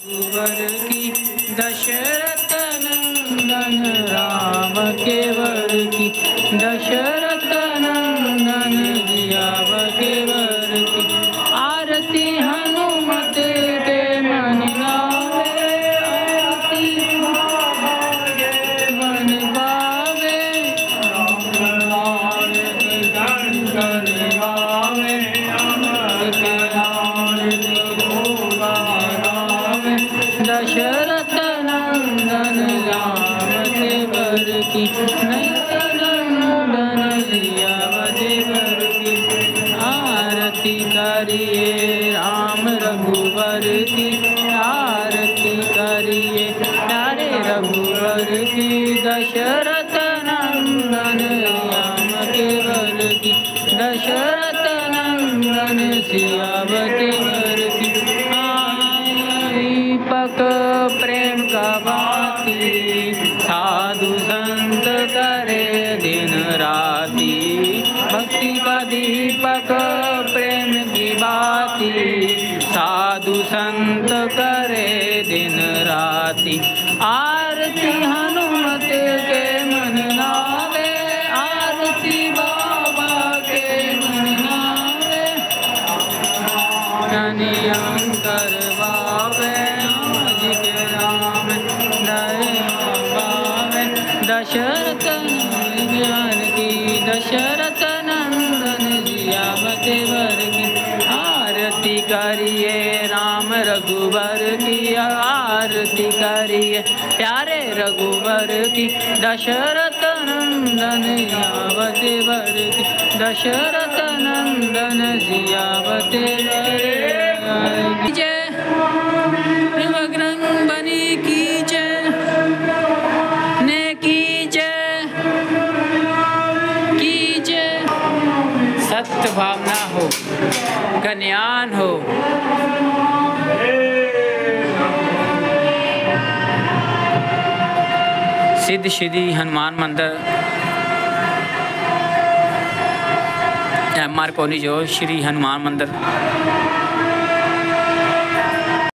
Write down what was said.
रघुवर की दशरथ नंदन राम के वर की दशरथ नंदन जियावर के वर की आरती हनुमत के मन गावे आरती मन गावे कर गावे अमर के आरती दशरथ नंदन राम के वर की नंदन जियावते वर की आरती करिए राम रघुवर की आरती करिए प्यारे रघुवर की दशरथ नंदन राम के वर की दशरथ नंदन जियावते वर की दीपक प्रेम का बाती साधु संत करे दिन राती भक्ति का दीपक प्रेम की बाती साधु संत करे दिन राती आरती हनुमत के मन नावे आरती बाबा के मन नावे नियम करवावे दशरथ ज्ञान की दशरथ नंदन जियावते वर की आरती करिए राम रघुवर की आरती करिए प्यारे रघुवर की दशरथ नंदन जियावते वर की दशरथ नंदन जियावते वर की जय भगरंग बनी की जय सत्य भावना हो ज्ञान हो सिद्ध श्री हनुमान मंदिर MR कॉलेज और श्री हनुमान मंदिर